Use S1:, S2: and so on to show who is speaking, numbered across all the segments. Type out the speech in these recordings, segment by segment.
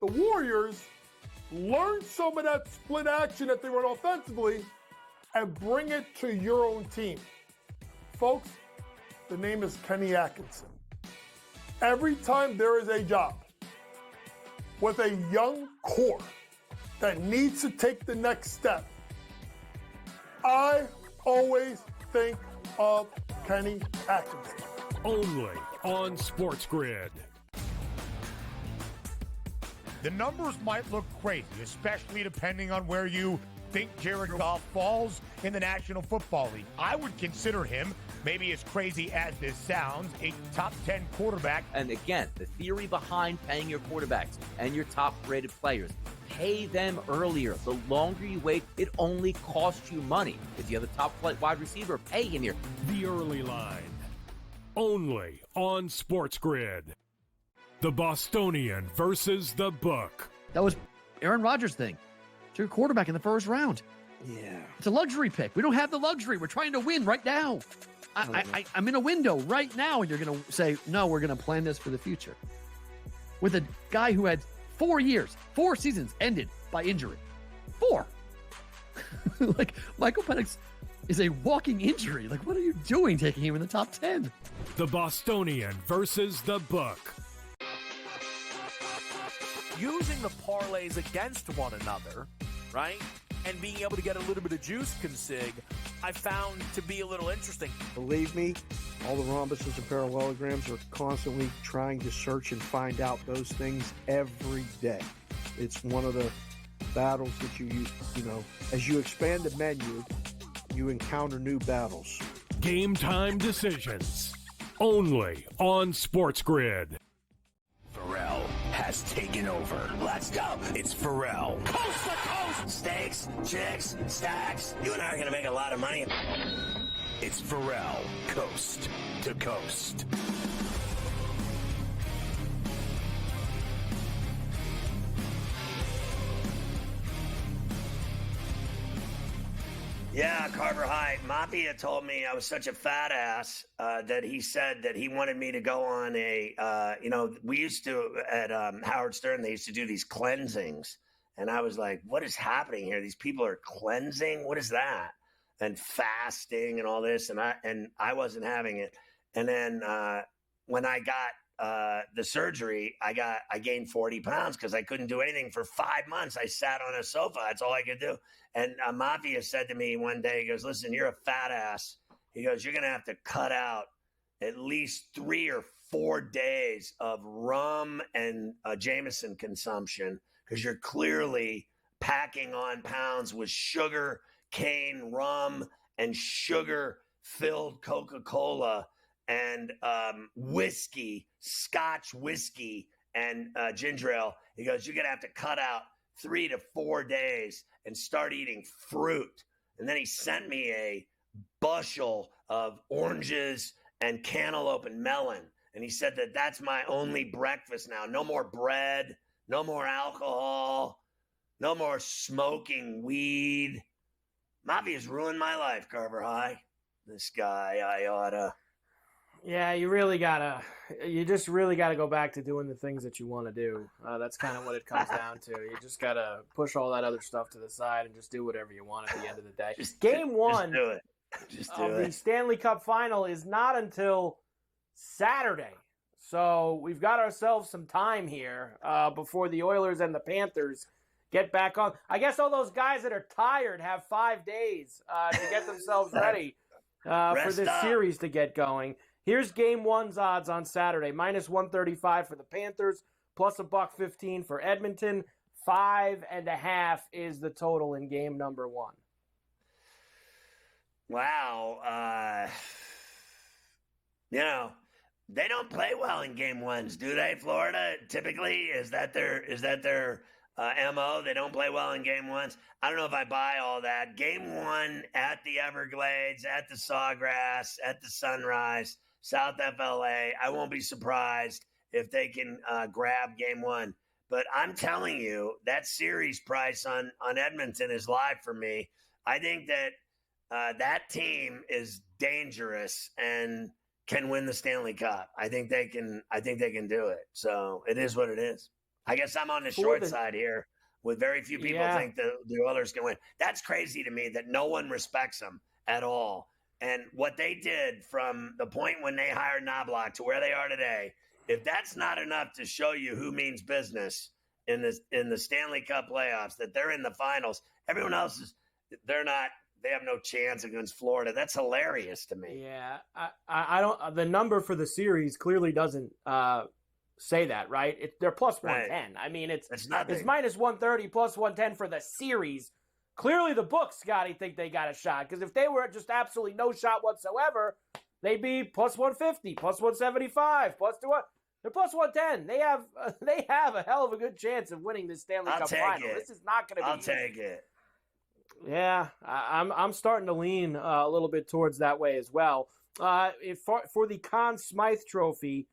S1: the Warriors learn some of that split action that they run offensively and bring it to your own team. Folks, the name is Kenny Atkinson. Every time there is a job with a young core that needs to take the next step, I always think of Kenny Atkinson.
S2: Only on SportsGrid.
S3: The numbers might look crazy, especially depending on where you think Jared Goff falls in the National Football League. I would consider him, maybe as crazy as this sounds, a top 10 quarterback.
S4: And again, the theory behind paying your quarterbacks and your top-rated players, pay them earlier. The longer you wait, it only costs you money. If you have a top-flight wide receiver, pay him here.
S2: The Early Line. Only on SportsGrid. The Bostonian versus the Book.
S5: That was Aaron Rodgers' thing. It's your quarterback in the first round.
S6: Yeah.
S5: It's a luxury pick. We don't have the luxury. We're trying to win right now. I'm in a window right now, and you're going to say, no, we're going to plan this for the future. With a guy who had 4 seasons ended by injury. 4. Like, Michael Penix is a walking injury. Like, what are you doing taking him in the top 10?
S2: The Bostonian versus the Book.
S7: Using the parlays against one another, right? And being able to get a little bit of juice consig, I found to be a little interesting.
S6: Believe me, all the rhombuses and parallelograms are constantly trying to search and find out those things every day. It's one of the battles that you know, as you expand the menu, you encounter new battles.
S2: Game time decisions. Only on SportsGrid.
S8: Ferrall has taken over. Let's go. It's Ferrall. Coast to coast. Steaks, chicks, stacks. You and I are going to make a lot of money. It's Ferrall. Coast to coast.
S9: Yeah, Carver High. Mafia told me I was such a fat ass that he said that he wanted me to go on we used to, at Howard Stern, they used to do these cleansings. And I was like, what is happening here? These people are cleansing? What is that? And fasting and all this. And I wasn't having it. And then when I got the surgery, I gained 40 pounds because I couldn't do anything for 5 months. I sat on a sofa. That's all I could do. And Mafia said to me one day, he goes, listen, you're a fat ass. He goes, you're going to have to cut out at least 3 or 4 days of rum and Jameson consumption because you're clearly packing on pounds with sugar, cane, rum, and sugar-filled Coca-Cola and whiskey, Scotch whiskey, and ginger ale. He goes, you're going to have to cut out 3 to 4 days and start eating fruit. And then he sent me a bushel of oranges and cantaloupe and melon. And he said that that's my only breakfast now. No more bread, no more alcohol, no more smoking weed. Mafia's ruined my life, Carver High. This guy, I oughta...
S10: Yeah, you just really gotta go back to doing the things that you want to do. That's kind of what it comes down to. You just gotta push all that other stuff to the side and just do whatever you want at the end of the day. Game one of the Stanley Cup Final is not until Saturday, so we've got ourselves some time here before the Oilers and the Panthers get back on. I guess all those guys that are tired have 5 days to get themselves ready for this series to get going. Here's game one's odds on Saturday. -135 for the Panthers, plus $1.15 for Edmonton. 5.5 is the total in game number one.
S9: Wow. They don't play well in game ones, do they, Florida? Typically, is that their MO? They don't play well in game ones. I don't know if I buy all that. Game one at the Everglades, at the Sawgrass, at the Sunrise, South FLA. I won't be surprised if they can grab game one. But I'm telling you, that series price on Edmonton is live for me. I think that that team is dangerous and can win the Stanley Cup. I think they can do it. So it is what it is. I guess I'm on the short side here, with very few people think the Oilers can win. That's crazy to me that no one respects them at all. And what they did from the point when they hired Knobloch to where they are today, if that's not enough to show you who means business in the Stanley Cup playoffs, that they're in the finals, everyone else they're not. They have no chance against Florida. That's hilarious to me.
S10: Yeah, I don't. The number for the series clearly doesn't say that, right? They're plus 110. I mean, it's minus 130, plus 110 for the series. Clearly, the books, Scotty, think they got a shot, because if they were just absolutely no shot whatsoever, they'd be plus 150, plus 175, plus 200. They're plus 110. They have a hell of a good chance of winning this Stanley Cup final. This is not going to be.
S9: I'll take it.
S10: Yeah, I'm starting to lean a little bit towards that way as well. For the Conn Smythe Trophy,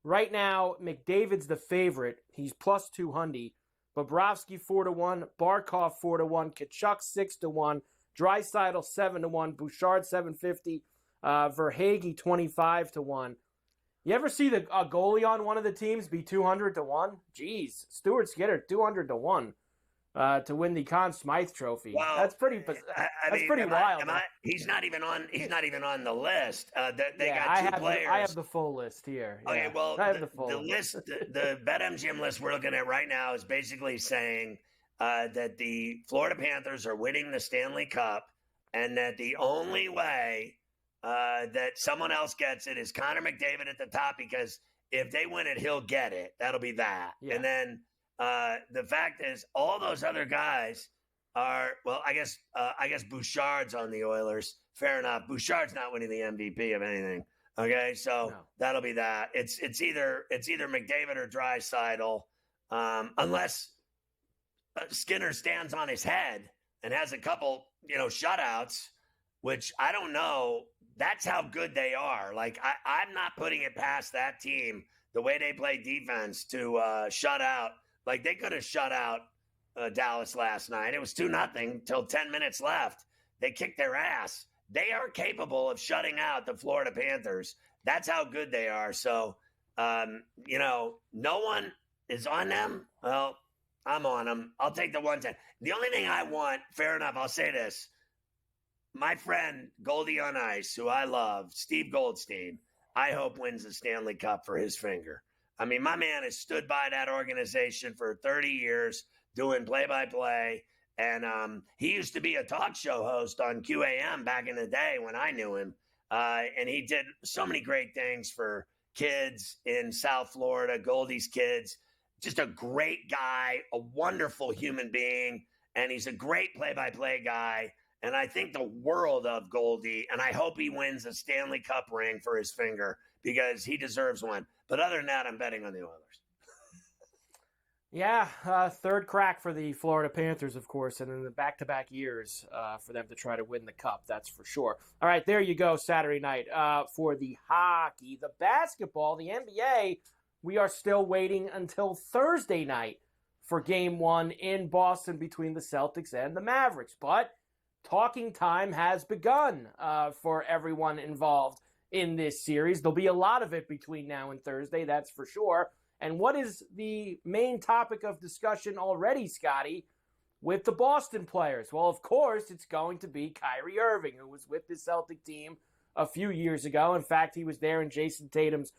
S10: right now McDavid's the favorite. He's plus 200. Bobrovsky 4-1, Barkov 4-1, Kachuk 6-1, Draisaitl 7-1, Bouchard 750, Verhaeghe 25-1. You ever see a goalie on one of the teams be 200-1? Jeez, Stuart Skinner 200-1 to win the Conn Smythe Trophy.
S9: Well,
S10: that's pretty wild.
S9: He's not even on the list. They got two players.
S10: I have the full list here.
S9: Okay,
S10: yeah,
S9: well,
S10: I have the full
S9: list. The BetMGM list we're looking at right now is basically saying that the Florida Panthers are winning the Stanley Cup, and that the only way that someone else gets it is Connor McDavid at the top, because if they win it, he'll get it. That'll be that. Yeah. And then the fact is, all those other guys are, well, I guess Bouchard's on the Oilers. Fair enough. Bouchard's not winning the MVP of anything. Okay, so that'll be that. It's either McDavid or Draisaitl, unless Skinner stands on his head and has a couple, shutouts, which I don't know. That's how good they are. Like, I'm not putting it past that team, the way they play defense, to shut out. Like, they could have shut out Dallas last night. It was 2-0 till 10 minutes left. They kicked their ass. They are capable of shutting out the Florida Panthers. That's how good they are. So, no one is on them. Well, I'm on them. I'll take the 110. The only thing I want, fair enough, I'll say this. My friend Goldie on Ice, who I love, Steve Goldstein, I hope wins the Stanley Cup for his finger. I mean, my man has stood by that organization for 30 years doing play-by-play. And he used to be a talk show host on QAM back in the day when I knew him. And he did so many great things for kids in South Florida, Goldie's kids. Just a great guy, a wonderful human being. And he's a great play-by-play guy. And I think the world of Goldie, and I hope he wins a Stanley Cup ring for his finger, because he deserves one. But other than that, I'm betting on the Oilers.
S10: Yeah, third crack for the Florida Panthers, of course, and in the back-to-back years for them to try to win the Cup, that's for sure. All right, there you go, Saturday night for the hockey. The basketball, the NBA, we are still waiting until Thursday night for Game 1 in Boston between the Celtics and the Mavericks. But talking time has begun for everyone involved in this series. There'll be a lot of it between now and Thursday, that's for sure. And what is the main topic of discussion already, Scotty, with the Boston players? Well, of course, it's going to be Kyrie Irving, who was with the Celtic team a few years ago. In fact, he was there in Jayson Tatum's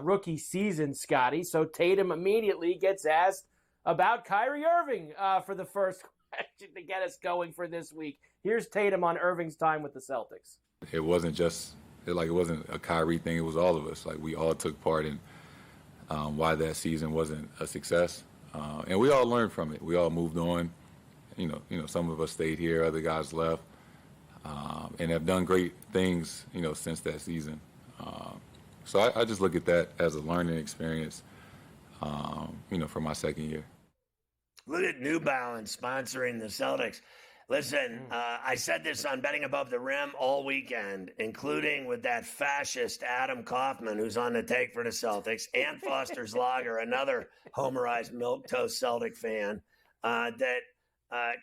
S10: rookie season, Scotty. So Tatum immediately gets asked about Kyrie Irving for the first question to get us going for this week. Here's Tatum on Irving's time with the Celtics.
S11: It wasn't a Kyrie thing. It was all of us. Like, we all took part in why that season wasn't a success, and we all learned from it. We all moved on. Some of us stayed here, other guys left, and have done great things, since that season. So I just look at that as a learning experience, for my second year.
S9: Look at New Balance sponsoring the Celtics. Listen, I said this on Betting Above the Rim all weekend, including with that fascist Adam Kaufman, who's on the take for the Celtics, and Foster's Lager, another homerized milquetoast Celtic fan, that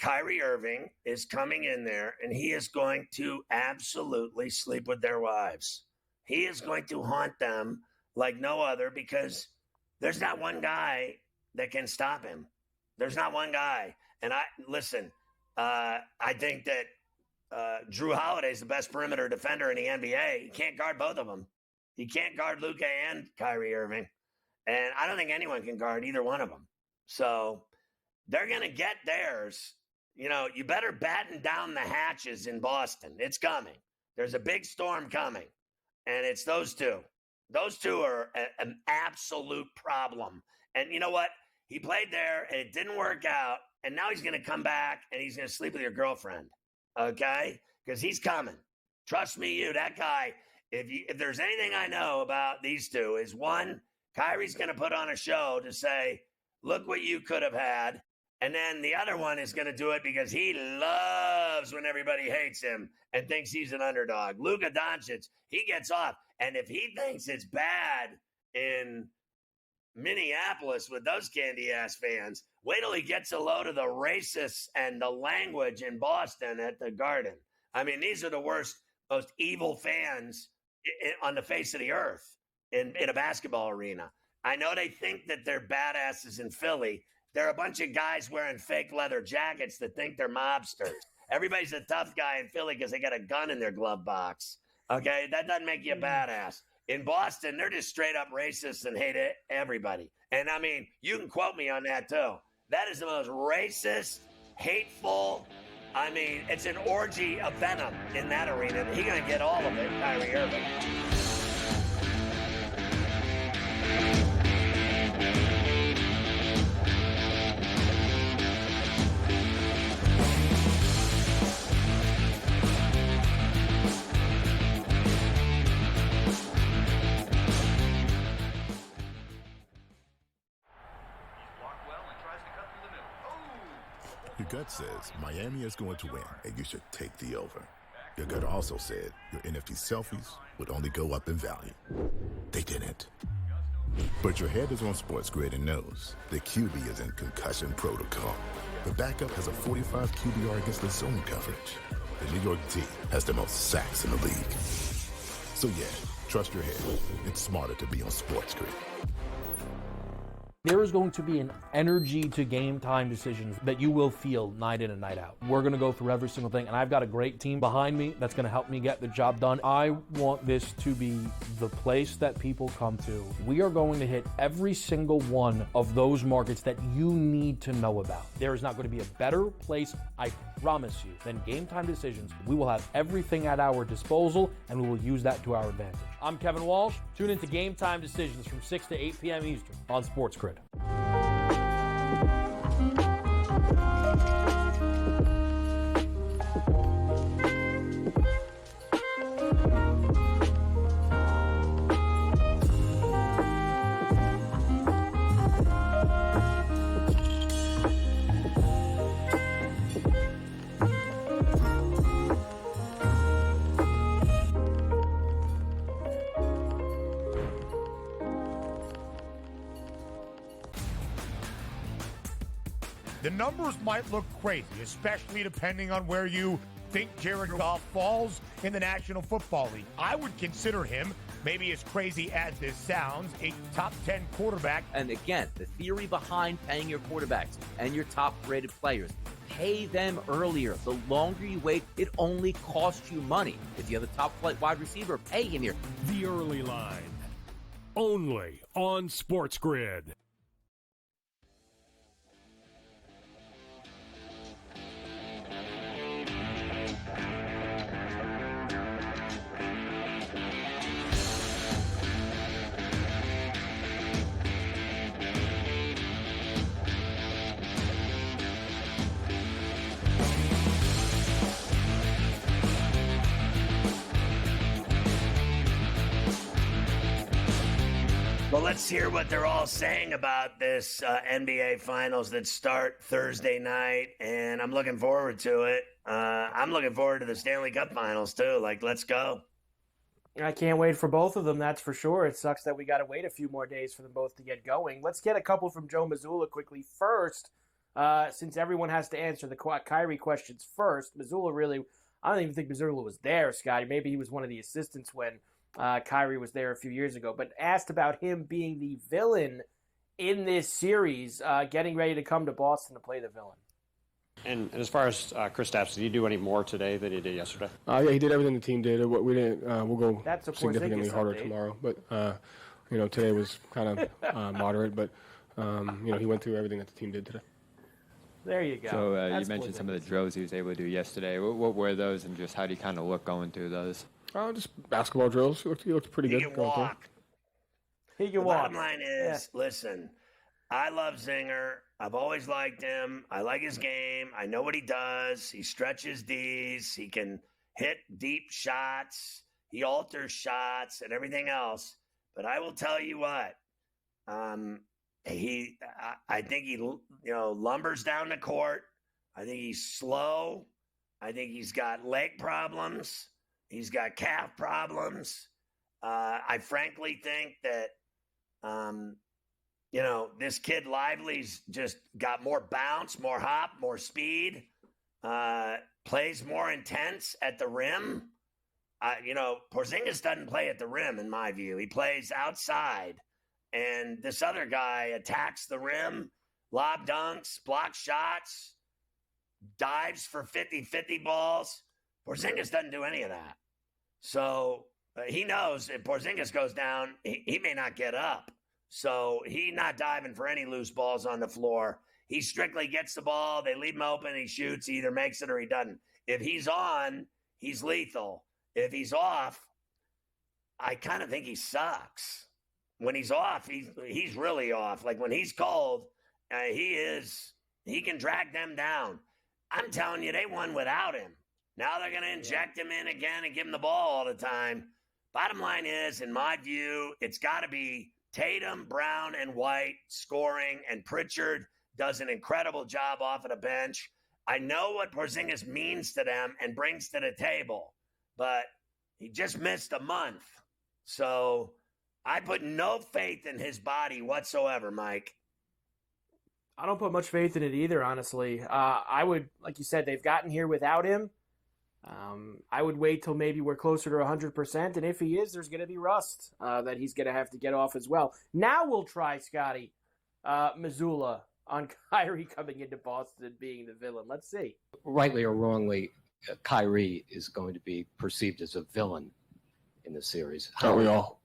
S9: Kyrie Irving is coming in there, and he is going to absolutely sleep with their wives. He is going to haunt them like no other, because there's not one guy that can stop him. There's not one guy. And I think that Drew Holiday is the best perimeter defender in the NBA. He can't guard both of them. He can't guard Luka and Kyrie Irving. And I don't think anyone can guard either one of them. So they're going to get theirs. You better batten down the hatches in Boston. It's coming. There's a big storm coming. And it's those two. Those two are an absolute problem. And you know what? He played there and it didn't work out. And now he's going to come back and he's going to sleep with your girlfriend. Okay? Because he's coming. Trust me, that guy, if there's anything I know about these two is one, Kyrie's going to put on a show to say, look what you could have had. And then the other one is going to do it because he loves when everybody hates him and thinks he's an underdog. Luka Doncic, he gets off. And if he thinks it's bad in Minneapolis with those candy-ass fans, wait till he gets a load of the racists and the language in Boston at the Garden. I mean, these are the worst, most evil fans on the face of the earth in a basketball arena. I know they think that they're badasses in Philly. They're a bunch of guys wearing fake leather jackets that think they're mobsters. Everybody's a tough guy in Philly because they got a gun in their glove box. Okay, that doesn't make you a badass. In Boston, they're just straight up racist and hate everybody. And I mean, you can quote me on that too. That is the most racist, hateful. I mean, it's an orgy of venom in that arena. He's going to get all of it, Kyrie Irving.
S12: Your gut says Miami is going to win, and you should take the over. Your gut also said your NFT selfies would only go up in value. They didn't. But your head is on SportsGrid and knows the QB is in concussion protocol. The backup has a 45 QBR against the zone coverage. The New York D has the most sacks in the league. So yeah, trust your head. It's smarter to be on SportsGrid.
S13: There is going to be an energy to game time decisions that you will feel night in and night out. We're going to go through every single thing, and I've got a great team behind me that's going to help me get the job done. I want this to be the place that people come to. We are going to hit every single one of those markets that you need to know about. There is not going to be a better place, I promise you, than Game Time Decisions. We will have everything at our disposal, and we will use that to our advantage. I'm Kevin Walsh. Tune into Game Time Decisions from 6 to 8 p.m. Eastern on SportsGrid.
S3: The numbers might look crazy, especially depending on where you think Jared Goff falls in the National Football League. I would consider him, maybe as crazy as this sounds, a top 10 quarterback.
S4: And again, the theory behind paying your quarterbacks and your top-rated players, pay them earlier. The longer you wait, it only costs you money. If you have a top-flight wide receiver, pay him here.
S2: The Early Line, only on SportsGrid.
S9: Well, let's hear what they're all saying about this NBA Finals that start Thursday night, and I'm looking forward to it. I'm looking forward to the Stanley Cup Finals, too. Like, let's go.
S10: I can't wait for both of them, that's for sure. It sucks that we got to wait a few more days for them both to get going. Let's get a couple from Joe Mazzulla quickly. First, since everyone has to answer the Kyrie questions first, Mazzulla really, I don't even think Mazzulla was there, Scotty. Maybe he was one of the assistants when Kyrie was there a few years ago, but asked about him being the villain in this series, getting ready to come to Boston to play the villain.
S14: And as far as Kristaps, did he do any more today than he did yesterday?
S15: Yeah, he did everything the team did. What we didn't, we'll go
S10: That's a
S15: significantly
S10: Porzingis
S15: harder
S10: update.
S15: tomorrow. But today was kind of moderate. But he went through everything that the team did today.
S10: There you go.
S16: So
S10: That's
S16: you mentioned some of
S10: Porzingis.
S16: the drills he was able to do yesterday. What were those, and just how do you kind of look going through those?
S15: Just basketball drills. He looked pretty good.
S9: He can walk.
S10: He can
S9: The
S10: walk.
S9: bottom line is, listen, I love Zinger. I've always liked him. I like his game. I know what he does. He stretches D's. He can hit deep shots. He alters shots and everything else. But I will tell you what, I think he lumbers down the court. I think he's slow. I think he's got leg problems. He's got calf problems. I frankly think that, this kid Lively's just got more bounce, more hop, more speed, plays more intense at the rim. Porzingis doesn't play at the rim, in my view. He plays outside. And this other guy attacks the rim, lob dunks, block shots, dives for 50-50 balls. Porzingis doesn't do any of that. So he knows if Porzingis goes down, he may not get up. So he's not diving for any loose balls on the floor. He strictly gets the ball. They leave him open. He shoots. He either makes it or he doesn't. If he's on, he's lethal. If he's off, I kind of think he sucks. When he's off, he's really off. Like when he's cold, he can drag them down. I'm telling you, they won without him. Now they're going to inject him in again and give him the ball all the time. Bottom line is, in my view, it's got to be Tatum, Brown, and White scoring, and Pritchard does an incredible job off of the bench. I know what Porzingis means to them and brings to the table, but he just missed a month. So I put no faith in his body whatsoever, Mike.
S10: I don't put much faith in it either, honestly. I would, like you said, they've gotten here without him. I would wait till maybe we're closer to 100%, and if he is, there's going to be rust that he's going to have to get off as well. Now we'll try, Scotty, Missoula on Kyrie coming into Boston being the villain. Let's see.
S17: Rightly or wrongly, Kyrie is going to be perceived as a villain in the series.
S15: Aren't we all?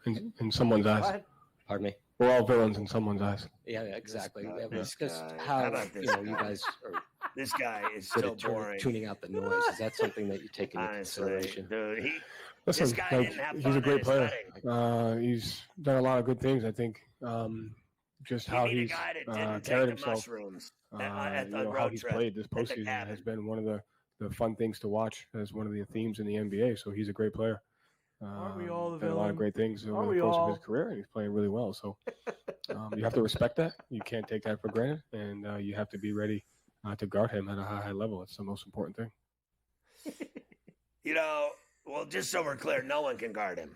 S15: In someone's eyes.
S10: What?
S17: Pardon me?
S15: We're all villains in someone's eyes.
S17: Yeah, exactly.
S9: This
S17: Because
S9: guy.
S17: how
S9: How about this
S17: you guys are
S9: This guy is
S17: good
S9: so
S17: at
S9: boring.
S17: tuning out the noise. Is that something that you take into
S9: Honestly,
S17: consideration?
S9: dude,
S15: Listen,
S9: this guy didn't have
S15: he's
S9: fun
S15: a
S9: at
S15: great
S9: his
S15: player.
S9: wedding.
S15: He's done a lot of good things. I think just how
S9: You need a
S15: he's
S9: guy that didn't
S15: carried
S9: take the
S15: himself.
S9: mushrooms at the
S15: How
S9: road
S15: he's
S9: trip
S15: played this
S9: at the
S15: postseason
S9: cabin.
S15: has been one of the fun things to watch as one of the themes in the NBA. So he's a great player.
S10: Aren't we all the
S15: done a lot of
S10: villain?
S15: great things over
S10: Aren't
S15: the
S10: we
S15: course
S10: all?
S15: of his career, and he's playing really well. So you have to respect that. You can't take that for granted, and you have to be ready to guard him at a high level. It's the most important thing.
S9: Well, just so we're clear, no one can guard him.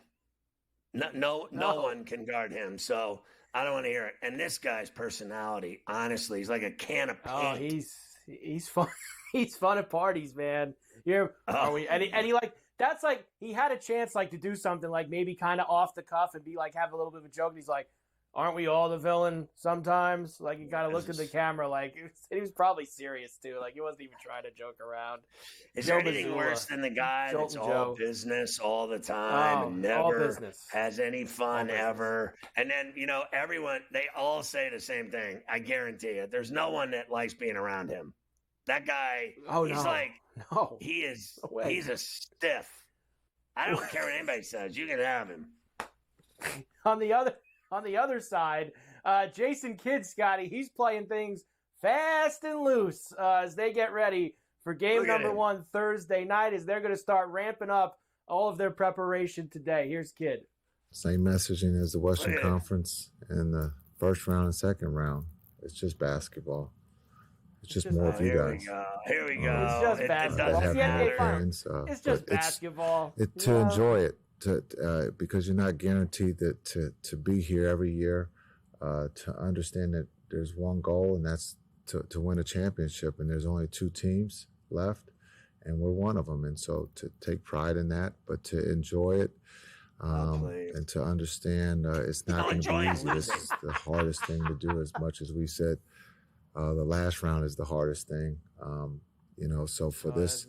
S9: No one can guard him. So I don't want to hear it. And this guy's personality, honestly, he's like a can of paint.
S10: Oh, he's fun. He's fun at parties, man. That's like he had a chance like to do something like maybe kind of off the cuff and be like have a little bit of a joke. And he's like, "Aren't we all the villain sometimes?" Like he kind of looked at the camera like he was probably serious too. Like he wasn't even trying to joke around.
S9: Is
S10: Joe
S9: there anything
S10: Mazzulla.
S9: worse than the guy that's
S10: Jolton
S9: all
S10: Joe.
S9: business all the time and
S10: all
S9: never
S10: business.
S9: has any fun ever? And then, everyone, they all say the same thing. I guarantee it. There's no one that likes being around him. That guy, he's a stiff. I don't care what anybody says. You can have him.
S10: On the other side, Jayson Kidd, Scotty, he's playing things fast and loose as they get ready for game
S9: Look at
S10: number
S9: him.
S10: 1 Thursday night as they're going to start ramping up all of their preparation today. Here's Kidd.
S18: Same messaging as the Western
S9: Look at him.
S18: Conference in the first round and second round. It's just basketball. It's just more of you guys.
S9: Here we go.
S10: It's just
S9: It
S10: basketball.
S9: doesn't
S18: Have
S10: Yeah,
S18: more
S10: yeah,
S9: matter.
S18: fans,
S10: It's just
S18: but
S10: basketball.
S18: to
S10: Yeah.
S18: enjoy it, because you're not guaranteed that to be here every year, to understand that there's one goal, and that's to win a championship, and there's only 2 teams left, and we're one of them. And so to take pride in that, but to enjoy it, and to understand it's not going to be easy. This is the hardest thing to do, as much as we said the last round is the hardest thing. So for this,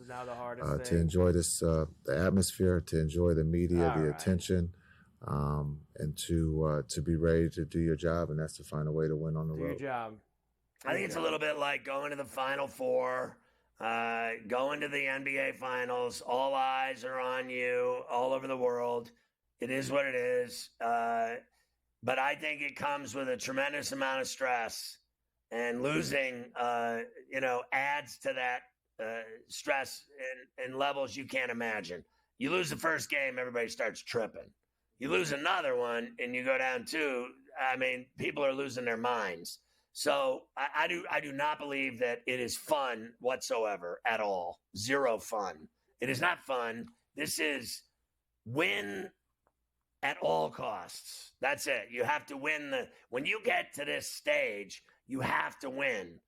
S18: to enjoy this, the atmosphere, to enjoy the media, the attention, and to be ready to do your job, and that's to find a way to win on the road.
S10: Do your job.
S9: I think it's a little bit like going to the Final Four, going to the NBA Finals. All eyes are on you all over the world. It is what it is. But I think it comes with a tremendous amount of stress, and losing, adds to that stress in levels you can't imagine. You lose the first game, everybody starts tripping. You lose another one, and you go down 2. I mean, people are losing their minds. So I do not believe that it is fun whatsoever at all. Zero fun. It is not fun. This is win at all costs. That's it. You have to win when you get to this stage, you have to win.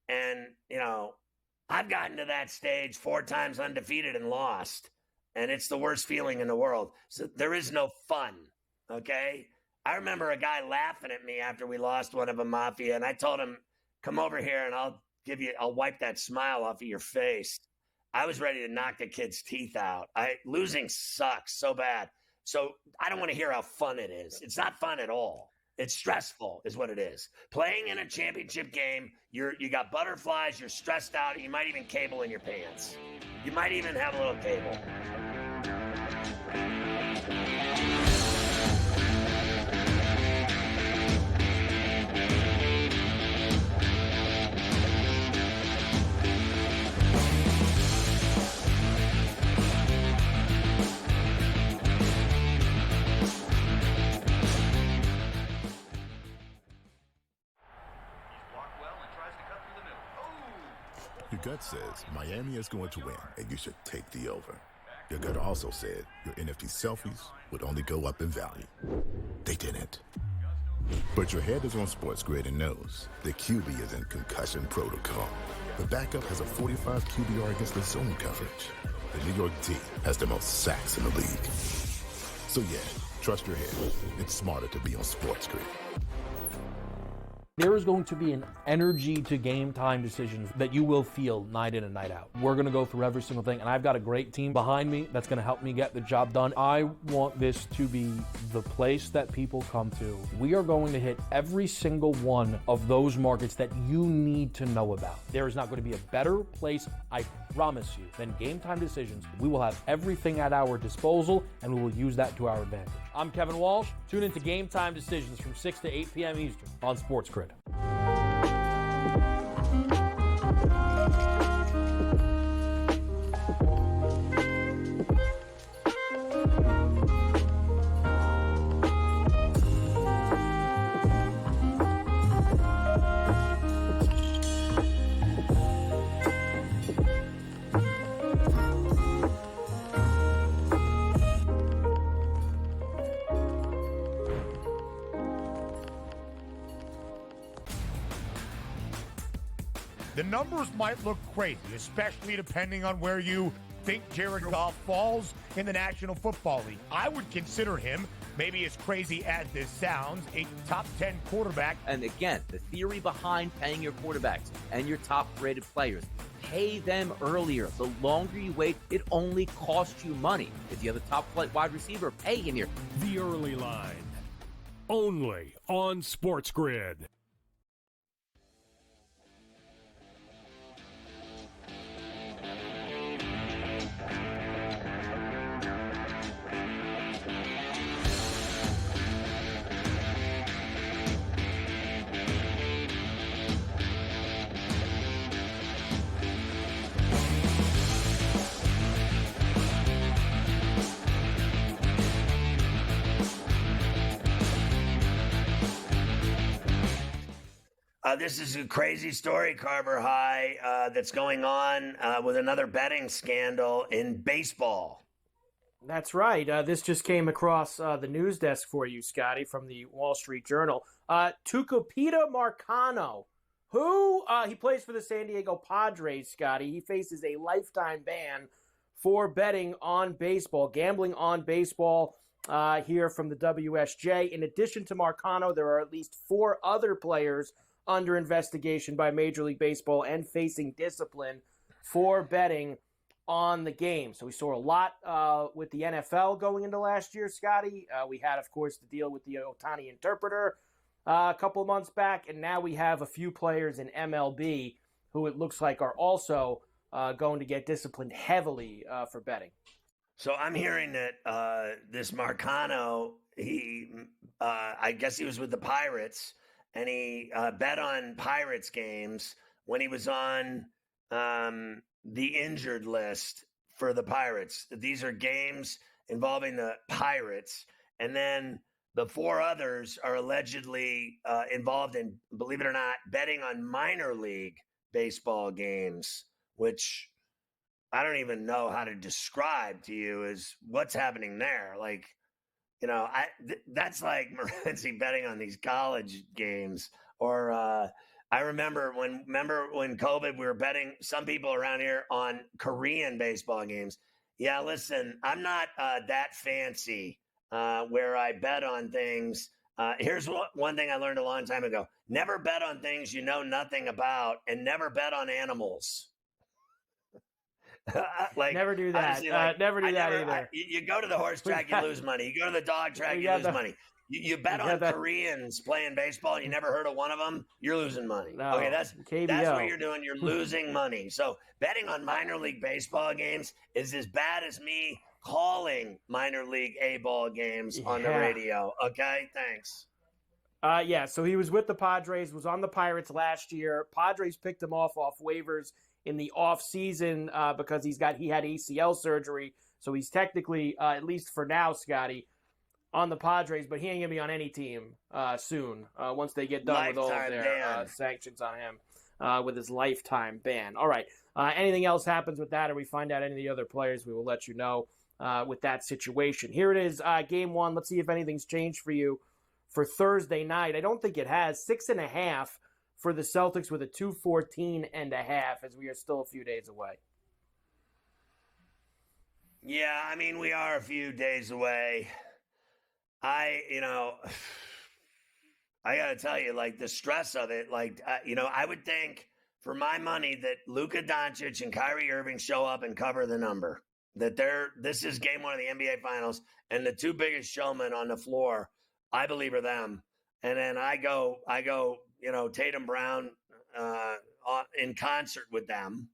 S9: And, I've gotten to that stage 4 times undefeated and lost. And it's the worst feeling in the world. So there is no fun. Okay? I remember a guy laughing at me after we lost one of a Mafia, and I told him, come over here and I'll wipe that smile off of your face. I was ready to knock the kid's teeth out. Losing sucks so bad. So I don't want to hear how fun it is. It's not fun at all. It's stressful is what it is. Playing in a championship game, you got butterflies, you're stressed out, you might even cable in your pants. You might even have a little cable.
S12: Your gut says Miami is going to win, and you should take the over. Your gut also said your NFT selfies would only go up in value. They didn't. But your head is on SportsGrid and knows the QB is in concussion protocol. The backup has a 45 QBR against the zone coverage. The New York D has the most sacks in the league. So yeah, trust your head. It's smarter to be on SportsGrid.
S13: There is going to be an energy to game time decisions that you will feel night in and night out. We're going to go through every single thing, and I've got a great team behind me that's going to help me get the job done. I want this to be the place that people come to. We are going to hit every single one of those markets that you need to know about. There is not going to be a better place, I promise you, than Game Time Decisions. We will have everything at our disposal, and we will use that to our advantage. I'm Kevin Walsh. Tune into Game Time Decisions from 6 to 8 p.m. Eastern on SportsGrid.
S3: The numbers might look crazy, especially depending on where you think Jared Goff falls in the National Football League. I would consider him, maybe as crazy as this sounds, a top 10 quarterback.
S4: And again, the theory behind paying your quarterbacks and your top-rated players, pay them earlier. The longer you wait, it only costs you money. If you have a top-flight wide receiver, pay him here.
S2: The Early Line, only on SportsGrid.
S9: This is a crazy story, Carver High, that's going on with another betting scandal in baseball.
S10: That's right. This just came across the news desk for you, Scotty, from the Wall Street Journal. Tucupita Marcano, who he plays for the San Diego Padres, Scotty. He faces a lifetime ban for betting on baseball, gambling on baseball. here from the WSJ. In addition to Marcano, there are at least 4 other players under investigation by Major League Baseball and facing discipline for betting on the game. So we saw a lot with the NFL going into last year, Scotty. We had, of course, the deal with the Ohtani interpreter a couple of months back, and now we have a few players in MLB who it looks like are also going to get disciplined heavily for betting.
S9: So I'm hearing that this Marcano, I guess he was with the Pirates, and he bet on Pirates games when he was on the injured list for the Pirates. These are games involving the Pirates, and then the 4 others are allegedly involved in, believe it or not, betting on minor league baseball games, which I don't even know how to describe to you as what's happening there. Like, you know, that's like Morency betting on these college games. Or I remember when COVID, we were betting, some people around here, on Korean baseball games. Yeah, listen, I'm not that fancy where I bet on things. Here's one thing I learned a long time ago. Never bet on things you know nothing about, and never bet on animals. Like,
S10: never do that.
S9: Honestly, like,
S10: never do that either.
S9: You go to the horse track, you lose money. You go to the dog track, you lose money. You bet on Koreans playing baseball, and you never heard of one of them, you're losing money.
S10: No,
S9: okay, that's
S10: KBO.
S9: what you're doing. You're losing money. So betting on minor league baseball games is as bad as me calling minor league A-ball games on the radio. Okay, thanks.
S10: Yeah, so he was with the Padres, was on the Pirates last year. Padres picked him off waivers in the offseason because he had ACL surgery. So he's technically, at least for now, Scotty, on the Padres, but he ain't going to be on any team soon once they get done with all of their sanctions on him with his lifetime ban. All right. Anything else happens with that, or we find out any of the other players, we will let you know with that situation. Here it is, game 1. Let's see if anything's changed for you for Thursday night. I don't think it has. 6.5 for the Celtics with a 214.5 as we are still a few days away.
S9: Yeah, I mean, we are a few days away. I got to tell you, like, the stress of it, like, I would think for my money that Luka Doncic and Kyrie Irving show up and cover the number. That this is game 1 of the NBA Finals, and the 2 biggest showmen on the floor, I believe, are them. And then I go, Tatum Brown in concert with them.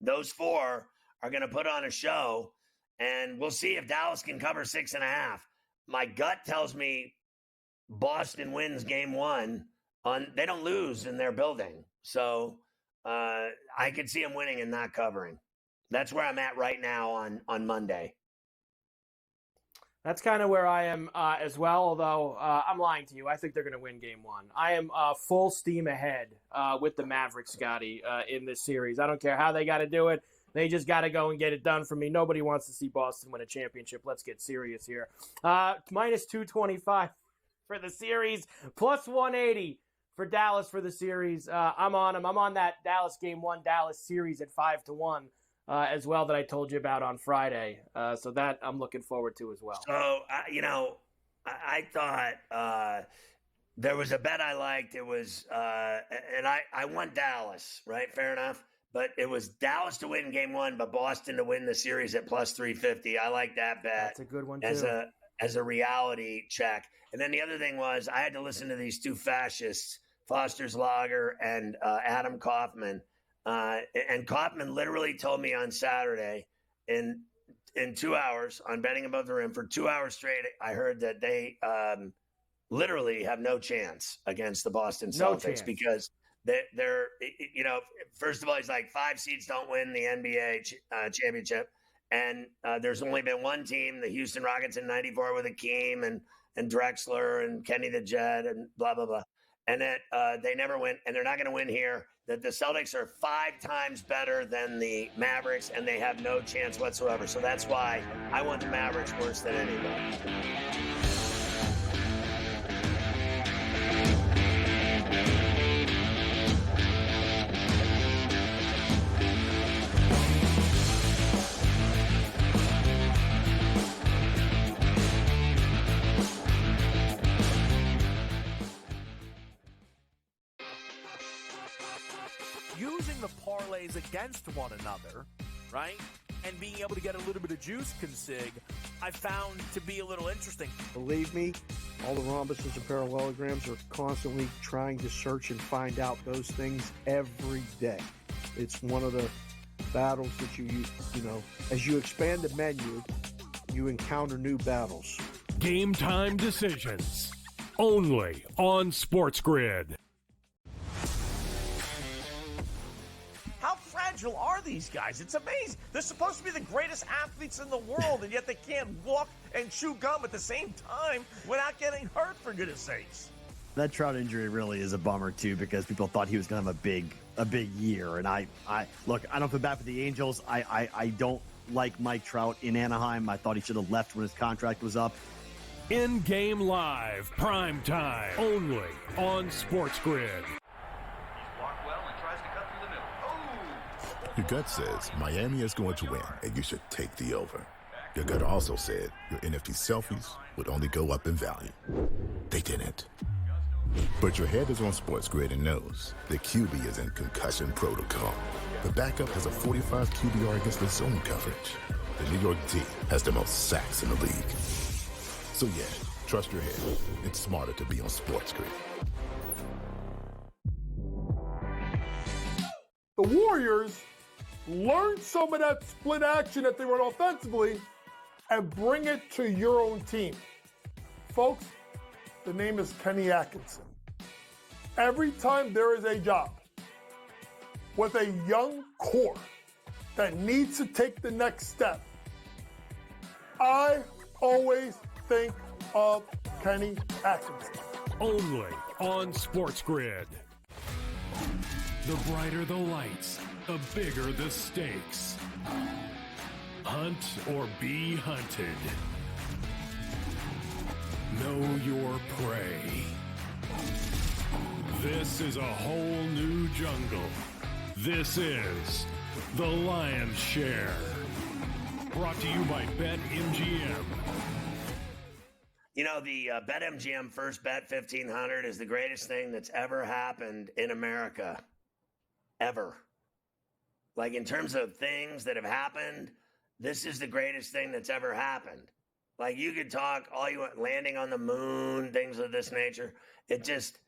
S9: Those 4 are going to put on a show, and we'll see if Dallas can cover 6.5. My gut tells me Boston wins game 1. They don't lose in their building. So I could see them winning and not covering. That's where I'm at right now on Monday.
S10: That's kind of where I am as well, although I'm lying to you. I think they're going to win game 1. I am full steam ahead with the Mavericks, Scotty, in this series. I don't care how they got to do it. They just got to go and get it done for me. Nobody wants to see Boston win a championship. Let's get serious here. Minus 225 for the series, plus 180 for Dallas for the series. I'm on them. I'm on that Dallas game 1 Dallas series at 5-1 as well that I told you about on Friday. So that I'm looking forward to as well.
S9: So, I thought there was a bet I liked. It was, and I won Dallas, right? Fair enough. But it was Dallas to win game 1, but Boston to win the series at plus 350. I like that bet.
S10: That's a good one, too.
S9: As a reality check. And then the other thing was I had to listen to these 2 fascists, Foster's Lager and Adam Kaufman. And Kaufman literally told me on Saturday in 2 hours on Betting Above the Rim, for 2 hours straight, I heard that they literally have no chance against the Boston Celtics because they're first of all, he's like 5 seeds don't win the NBA championship. And there's only been one team, the Houston Rockets in 94 with Akeem and Drexler and Kenny the Jet and blah, blah, blah. And that they never win, and they're not going to win here. That the Celtics are 5 times better than the Mavericks, and they have no chance whatsoever. So that's why I want the Mavericks worse than anybody.
S7: using the parlays against one another, right? And being able to get a little bit of juice consig, I found to be a little interesting.
S6: Believe me, all the rhombuses and parallelograms are constantly trying to search and find out those things every day. It's one of the battles that you know, as you expand the menu, you encounter new battles.
S2: Game time decisions. Only on SportsGrid.
S19: How fragile are these guys? It's amazing. They're supposed to be the greatest athletes in the world, and yet they can't walk and chew gum at the same time without getting hurt, for goodness sakes.
S20: That Trout injury really is a bummer, too, because people thought he was going to have a big year. And I look, I don't feel bad for the Angels. I don't like Mike Trout in Anaheim. I thought he should have left when his contract was up.
S2: In-game live, prime time, only on SportsGrid.
S12: Your gut says Miami is going to win, and you should take the over. Your gut also said your NFT selfies would only go up in value. They didn't. But your head is on SportsGrid and knows the QB is in concussion protocol. The backup has a 45 QBR against the zone coverage. The New York D has the most sacks in the league. So yeah, trust your head. It's smarter to be on SportsGrid.
S1: The Warriors learn some of that split action that they run offensively and bring it to your own team. Folks, the name is Kenny Atkinson. Every time there is a job with a young core that needs to take the next step, I always think of Kenny Atkinson.
S2: Only on SportsGrid. The brighter the lights, the bigger the stakes. Hunt or be hunted. Know your prey. This is a whole new jungle. This is The Lion's Share. Brought to you by BetMGM.
S9: You know, the BetMGM First Bet 1500 is the greatest thing that's ever happened in America. Ever. Like, in terms of things that have happened, this is the greatest thing that's ever happened. Like, you could talk all you want, landing on the moon, things of this nature. It just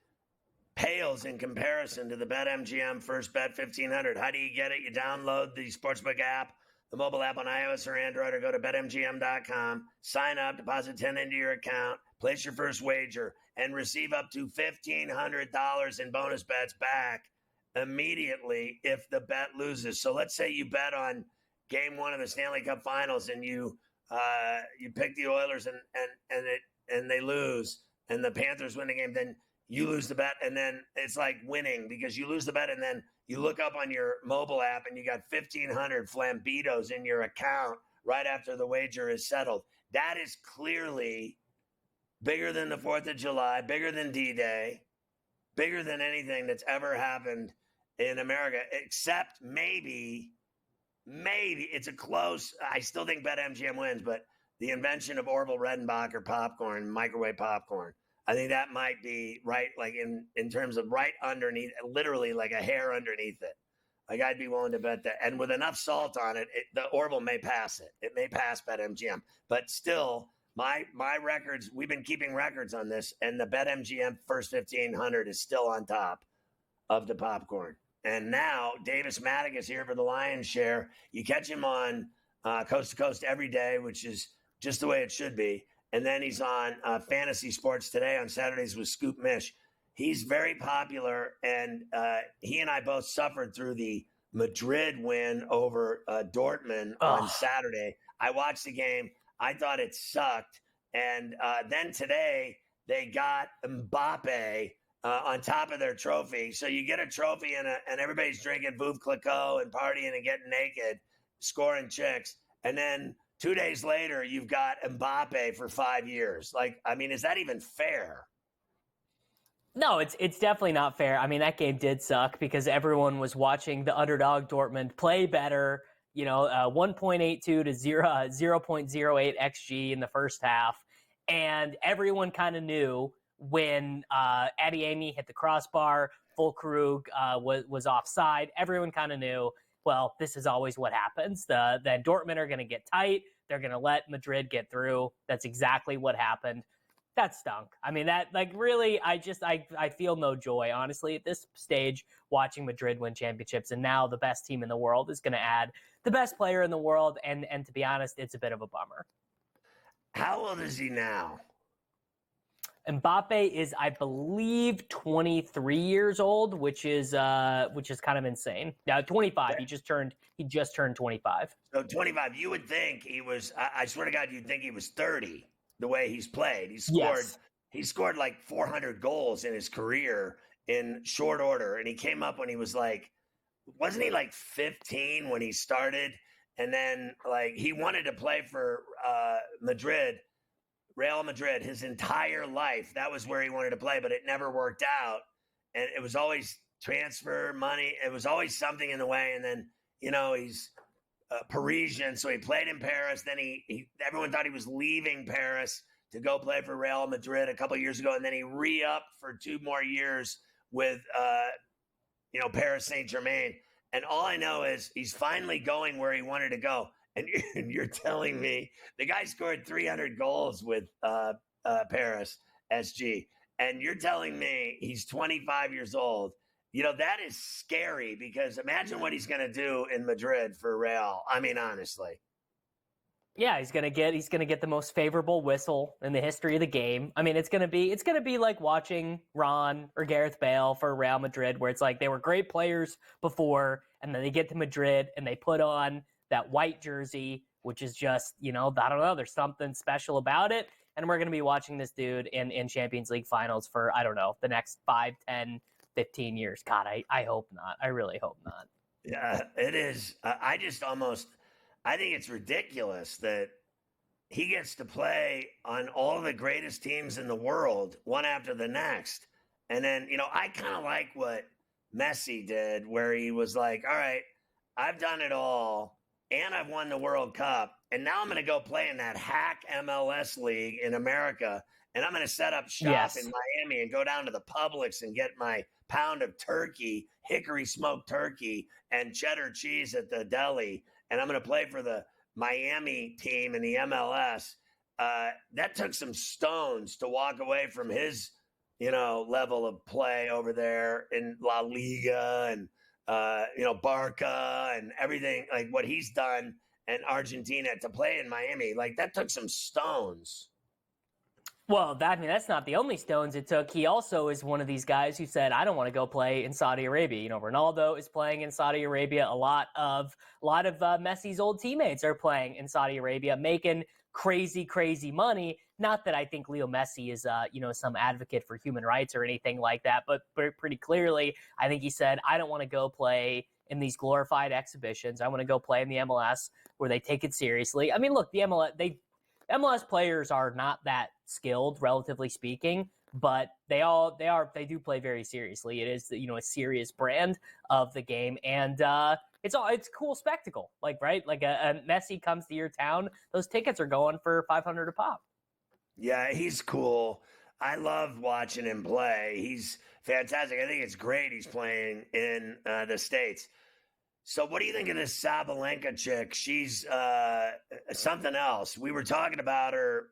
S9: pales in comparison to the BetMGM First Bet 1500. How do you get it? You download the Sportsbook app, the mobile app on iOS or Android, or go to BetMGM.com, sign up, deposit $10 into your account, place your first wager, and receive up to $1,500 in bonus bets back immediately if the bet loses. So let's say you bet on Game 1 of the Stanley Cup Finals and you pick the Oilers and they lose, and the Panthers win the game, then you lose the bet, and then it's like winning because you lose the bet, and then you look up on your mobile app and you got 1,500 Flambitos in your account right after the wager is settled. That is clearly bigger than the 4th of July, bigger than D-Day, bigger than anything that's ever happened in America, except maybe it's a close. I still think BetMGM wins, but the invention of Orville Redenbacher popcorn, microwave popcorn, I think that might be right, like in terms of right underneath, literally like a hair underneath it. Like, I'd be willing to bet that. And with enough salt on it, the Orville may pass it. It may pass BetMGM. But still, my records, we've been keeping records on this, and the BetMGM First 1500 is still on top of the popcorn. And now Davis Maddock is here for the Lion's Share. You catch him on Coast to Coast every day, which is just the way it should be. And then he's on Fantasy Sports Today on Saturdays with Scoop Mish. He's very popular, and he and I both suffered through the Madrid win over Dortmund on Saturday. I watched the game. I thought it sucked. And then today they got Mbappe on top of their trophy. So you get a trophy and everybody's drinking Veuve Clicquot and partying and getting naked, scoring chicks. And then 2 days later, you've got Mbappe for 5 years. Like, I mean, is that even fair?
S21: No, it's definitely not fair. I mean, that game did suck because everyone was watching the underdog Dortmund play better, 1.82 to 0.08 XG in the first half. And everyone kind of knew when Adeyemi hit the crossbar, Fulkrug was offside. Everyone kind of knew, well, this is always what happens. Then Dortmund are going to get tight. They're going to let Madrid get through. That's exactly what happened. That stunk. I mean, that really, I feel no joy, honestly, at this stage, watching Madrid win championships. And now the best team in the world is going to add the best player in the world. And to be honest, it's a bit of a bummer.
S9: How old is he now?
S21: Mbappe is, I believe, 23 years old, which is kind of insane. Now, 25. He just turned 25.
S9: So 25. You would think he was. I swear to God, you'd think he was 30. The way he's played, he scored like 400 goals in his career in short order, and he came up when he was like, wasn't he like 15 when he started? And then like he wanted to play for Real Madrid his entire life. That was where he wanted to play, but it never worked out. And it was always transfer money. It was always something in the way. And then, he's Parisian. So he played in Paris. Then everyone thought he was leaving Paris to go play for Real Madrid a couple of years ago. And then he re-upped for 2 more years with, Paris Saint-Germain. And all I know is he's finally going where he wanted to go. And you're telling me the guy scored 300 goals with Paris SG. And you're telling me he's 25 years old. That is scary because imagine what he's going to do in Madrid for Real. I mean, honestly.
S21: Yeah, he's gonna get the most favorable whistle in the history of the game. I mean, it's gonna be like watching Ron or Gareth Bale for Real Madrid, where it's like they were great players before, and then they get to Madrid and they put on that white jersey, which is just, I don't know, there's something special about it. And we're gonna be watching this dude in Champions League finals for, I don't know, the next 5, 10, 15 years. God, I hope not. I really hope not.
S9: Yeah, it is. I think it's ridiculous that he gets to play on all the greatest teams in the world, one after the next. And then, I kind of like what Messi did, where he was like, all right, I've done it all, and I've won the World Cup, and now I'm going to go play in that hack MLS league in America, and I'm going to set up shop in Miami and go down to the Publix and get my pound of turkey, hickory smoked turkey, and cheddar cheese at the deli, and I'm going to play for the Miami team in the MLS. That took some stones to walk away from his, level of play over there in La Liga and, Barca and everything, like what he's done in Argentina to play in Miami. Like that took some stones.
S21: Well, that's not the only stones it took. He also is one of these guys who said, I don't want to go play in Saudi Arabia. Ronaldo is playing in Saudi Arabia. A lot of Messi's old teammates are playing in Saudi Arabia, making crazy, crazy money. Not that I think Leo Messi is, some advocate for human rights or anything like that, but pretty clearly, I think he said, I don't want to go play in these glorified exhibitions. I want to go play in the MLS where they take it seriously. I mean, look, the MLS players are not that skilled, relatively speaking, but they do play very seriously. It is, a serious brand of the game, and it's a cool spectacle. Like a Messi comes to your town, those tickets are going for $500 a pop.
S9: Yeah, he's cool. I love watching him play. He's fantastic. I think it's great he's playing in the States. So what do you think of this Sabalenka chick? She's something else. We were talking about her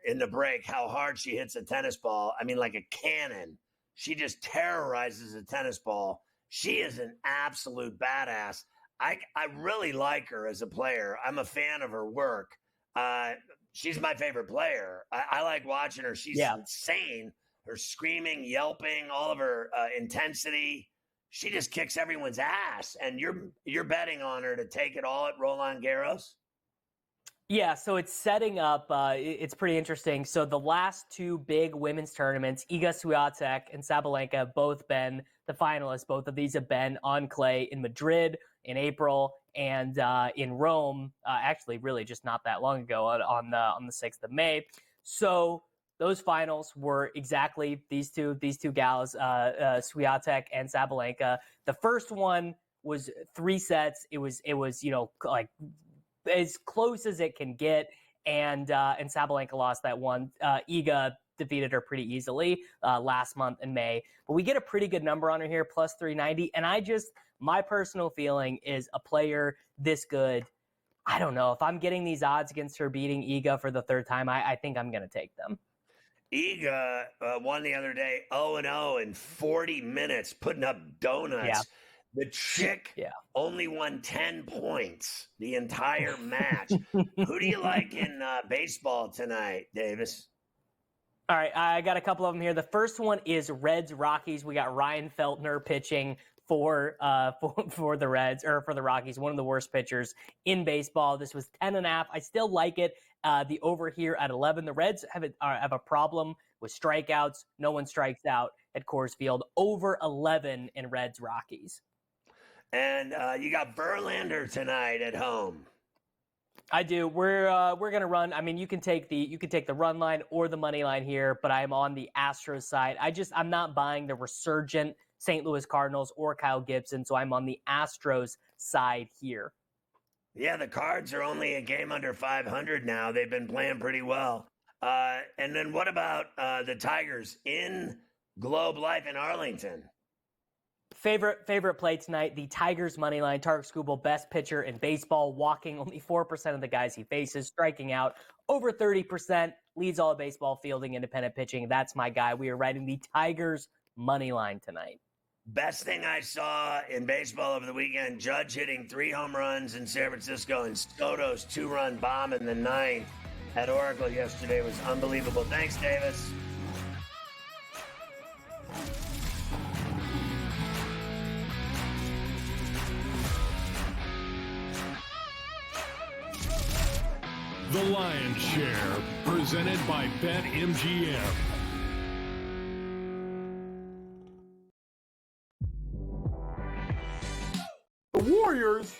S9: in the break, how hard she hits a tennis ball. I mean, like a cannon. She just terrorizes a tennis ball. She is an absolute badass. I really like her as a player. I'm a fan of her work. She's my favorite player. I like watching her. She's insane. Her screaming, yelping, all of her intensity. She just kicks everyone's ass, and you're betting on her to take it all at Roland Garros?
S21: Yeah, so it's setting up, it's pretty interesting. So the last 2 big women's tournaments, Iga Swiatek and Sabalenka have both been the finalists. Both of these have been on clay in Madrid in April and in Rome, actually really just not that long ago on the 6th of May. So those finals were exactly these two gals, Swiatek and Sabalenka. The first one was 3 sets. It was like as close as it can get, and Sabalenka lost that one. Iga defeated her pretty easily last month in May. But we get a pretty good number on her here, plus 390. And my personal feeling is a player this good, I don't know. If I'm getting these odds against her beating Iga for the third time, I think I'm going to take them.
S9: Iga won the other day 0-0 in 40 minutes, putting up donuts.
S21: Yeah.
S9: The chick only won 10 points the entire match. Who do you like in baseball tonight, Davis?
S21: All right, I got a couple of them here. The first one is Reds Rockies. We got Ryan Feltner pitching for the Reds, or for the Rockies, one of the worst pitchers in baseball. This was 10.5. I still like it. The over here at 11. The Reds have a problem with strikeouts. No one strikes out at Coors Field. Over 11 in Reds Rockies.
S9: And you got Verlander tonight at home.
S21: I do. We're gonna run. I mean, you can take the run line or the money line here, but I'm on the Astros side. I'm not buying the resurgent St. Louis Cardinals or Kyle Gibson, so I'm on the Astros side here.
S9: Yeah, the Cards are only a game under 500 now. They've been playing pretty well. And then what about the Tigers in Globe Life in Arlington?
S21: Favorite play tonight, the Tigers money line. Tarek Skubal, best pitcher in baseball, walking only 4% of the guys he faces, striking out over 30%, leads all baseball fielding, independent pitching. That's my guy. We are riding the Tigers money line tonight.
S9: Best thing I saw in baseball over the weekend, Judge hitting 3 home runs in San Francisco and Soto's 2-run bomb in the 9th at Oracle yesterday was unbelievable. Thanks, Davis.
S2: The Lion's Share, presented by BetMGM.
S1: The Warriors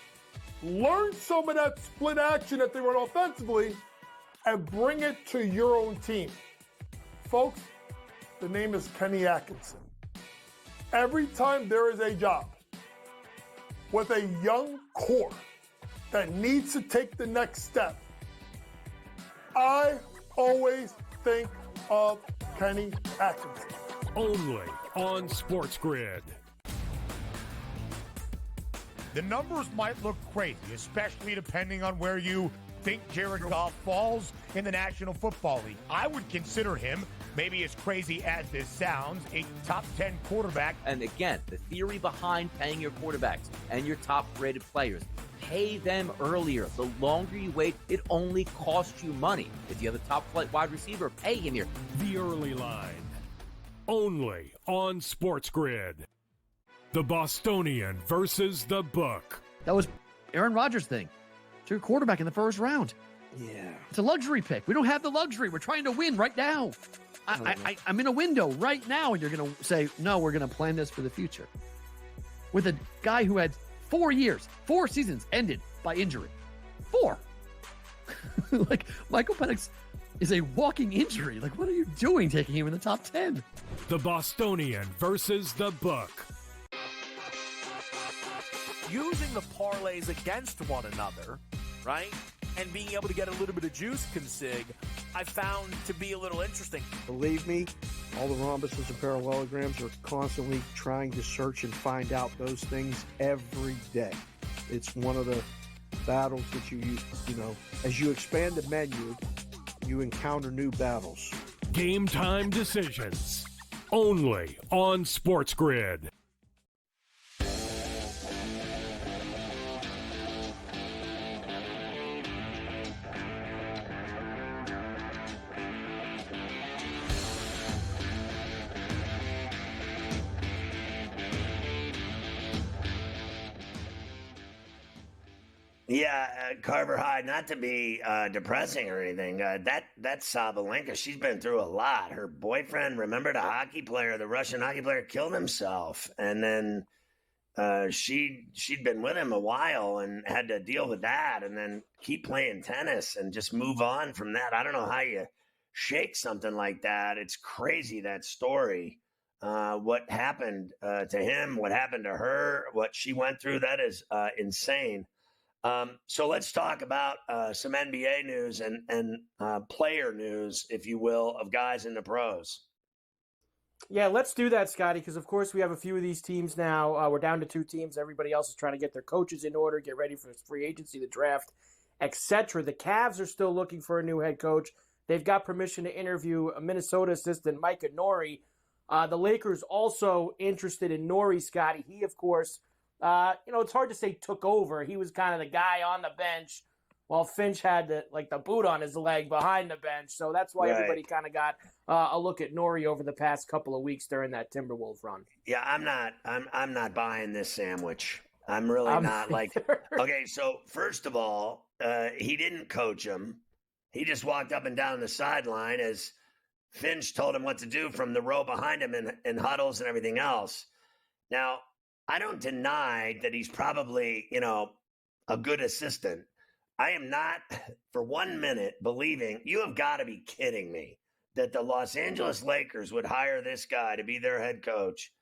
S1: learn some of that split action that they run offensively and bring it to your own team. Folks, the name is Kenny Atkinson. Every time there is a job with a young core that needs to take the next step, I always think of Kenny Atkinson.
S2: Only on SportsGrid.
S3: The numbers might look crazy, especially depending on where you think Jared Goff falls in the National Football League. I would consider him, maybe as crazy as this sounds, a top 10 quarterback.
S4: And again, the theory behind paying your quarterbacks and your top-rated players, pay them earlier. The longer you wait, it only costs you money. If you have a top-flight wide receiver, pay him here.
S2: The Early Line. Only on SportsGrid. The Bostonian versus the Book.
S5: That was Aaron Rodgers' thing. It's your quarterback in the first round.
S6: Yeah.
S5: It's a luxury pick. We don't have the luxury. We're trying to win right now. I'm in a window right now, and you're going to say, no, we're going to plan this for the future. With a guy who had 4 years, 4 seasons ended by injury. 4. Like, Michael Penix is a walking injury. Like, what are you doing taking him in the top 10?
S2: The Bostonian versus the Book.
S7: Using the parlays against one another, right? And being able to get a little bit of juice consig, I found to be a little interesting.
S6: Believe me, all the rhombuses and parallelograms are constantly trying to search and find out those things every day. It's one of the battles that you know, as you expand the menu, you encounter new battles.
S2: Game time decisions. Only on SportsGrid.
S9: Yeah, Carver High, not to be depressing or anything. That Sabalenka, she's been through a lot. Her boyfriend, remember the hockey player, the Russian hockey player, killed himself. And then she'd been with him a while and had to deal with that and then keep playing tennis and just move on from that. I don't know how you shake something like that. It's crazy, that story. What happened to him, what happened to her, what she went through, that is insane. So let's talk about some NBA news and player news, if you will, of guys in the pros.
S10: Yeah, let's do that, Scotty, because, of course, we have a few of these teams now. We're down to 2 teams. Everybody else is trying to get their coaches in order, get ready for free agency, the draft, etc. The Cavs are still looking for a new head coach. They've got permission to interview a Minnesota assistant, Micah Nori. The Lakers also interested in Nori, Scotty. He, of course, it's hard to say took over. He was kind of the guy on the bench while Finch had the boot on his leg behind the bench. So that's why everybody kind of got a look at Nori over the past couple of weeks during that Timberwolves run.
S9: Yeah, I'm not buying this sandwich. I'm really not. Okay, so first of all, he didn't coach him. He just walked up and down the sideline as Finch told him what to do from the row behind him in huddles and everything else. Now, I don't deny that he's probably, a good assistant. I am not for 1 minute believing, you have got to be kidding me, that the Los Angeles Lakers would hire this guy to be their head coach.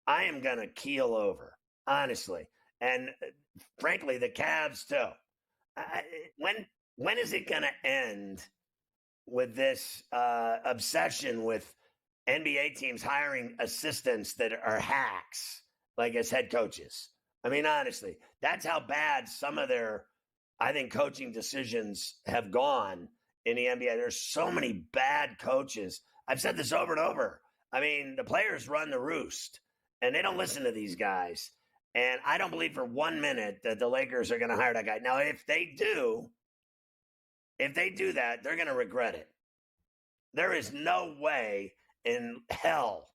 S9: I am going to keel over, honestly. And frankly, the Cavs too. When is it going to end with this obsession with NBA teams hiring assistants that are hacks, like as head coaches? I mean, honestly, that's how bad some of their, I think, coaching decisions have gone in the NBA. There's so many bad coaches. I've said this over and over. I mean, the players run the roost, and they don't listen to these guys. And I don't believe for 1 minute that the Lakers are going to hire that guy. Now, if they do that, they're going to regret it. There is no way in hell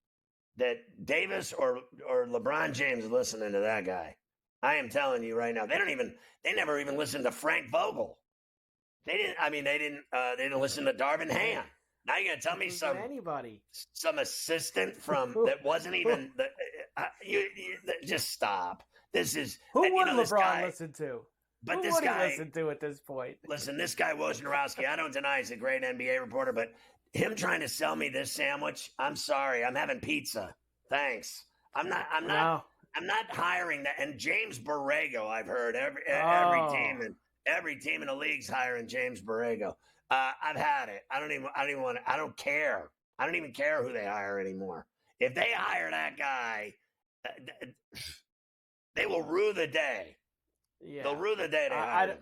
S9: that Davis or LeBron James is listening to that guy. I am telling you right now, they never even listened to Frank Vogel. They didn't listen to Darvin Ham. Now you're going to tell me some assistant from that wasn't even just stop. This is
S10: who would
S9: LeBron
S10: listen to?
S9: But
S10: who
S9: this
S10: would
S9: guy
S10: he listen to at this point?
S9: Listen, this guy Wojnarowski, I don't deny he's a great NBA reporter, but him trying to sell me this sandwich, I'm sorry, I'm having pizza. Thanks. I'm not hiring that. And James Borrego, I've heard every team in the league's hiring James Borrego. I've had it. I don't care. I don't even care who they hire anymore. If they hire that guy, they will rue the day.
S10: Yeah.
S9: They'll rue the day they hire him.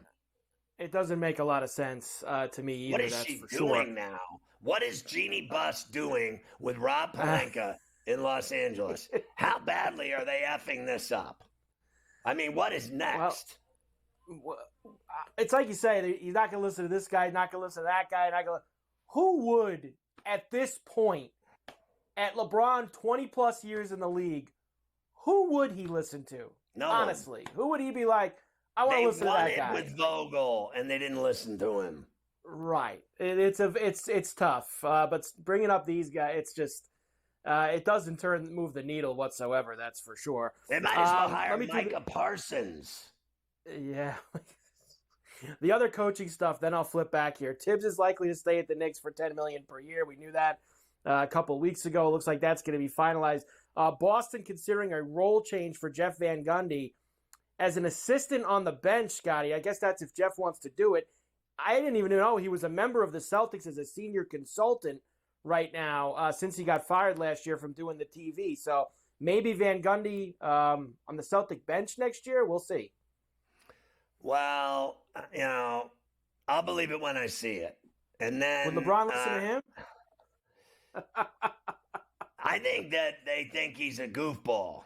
S10: It doesn't make a lot of sense to me either.
S9: What is she doing now? What is Jeannie Buss doing with Rob Pelinka in Los Angeles? How badly are they effing this up? I mean, what is next?
S10: Well, it's like you say, he's not going to listen to this guy, not going to listen to that guy. Who would, at this point, at LeBron 20-plus years in the league, who would he listen to?
S9: No.
S10: Honestly, who would he be like, I want to listen to that guy?
S9: They won it with Vogel, and they didn't listen to him.
S10: Right. It's tough. But bringing up these guys, it's just it doesn't move the needle whatsoever. That's for sure.
S9: They might as well hire Micah Parsons.
S10: Yeah. The other coaching stuff. Then I'll flip back here. Tibbs is likely to stay at the Knicks for $10 million per year. We knew that a couple of weeks ago. It looks like that's going to be finalized. Boston considering a role change for Jeff Van Gundy as an assistant on the bench. Scotty, I guess that's if Jeff wants to do it. I didn't even know he was a member of the Celtics as a senior consultant right now since he got fired last year from doing the TV. So maybe Van Gundy on the Celtic bench next year. We'll see.
S9: Well, I'll believe it when I see it. And then
S10: would LeBron listen to him?
S9: I think that they think he's a goofball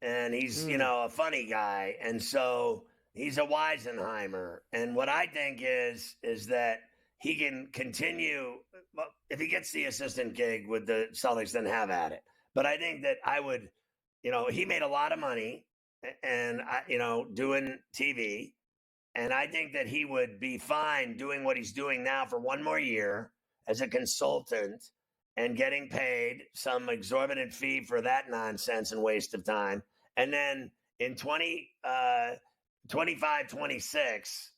S9: and he's, a funny guy. And so he's a Weisenheimer. And what I think is that he can continue. Well, if he gets the assistant gig with the Celtics, then have at it. But I think that I would, he made a lot of money and, doing TV. And I think that he would be fine doing what he's doing now for one more year as a consultant and getting paid some exorbitant fee for that nonsense and waste of time. And then in 25, 26,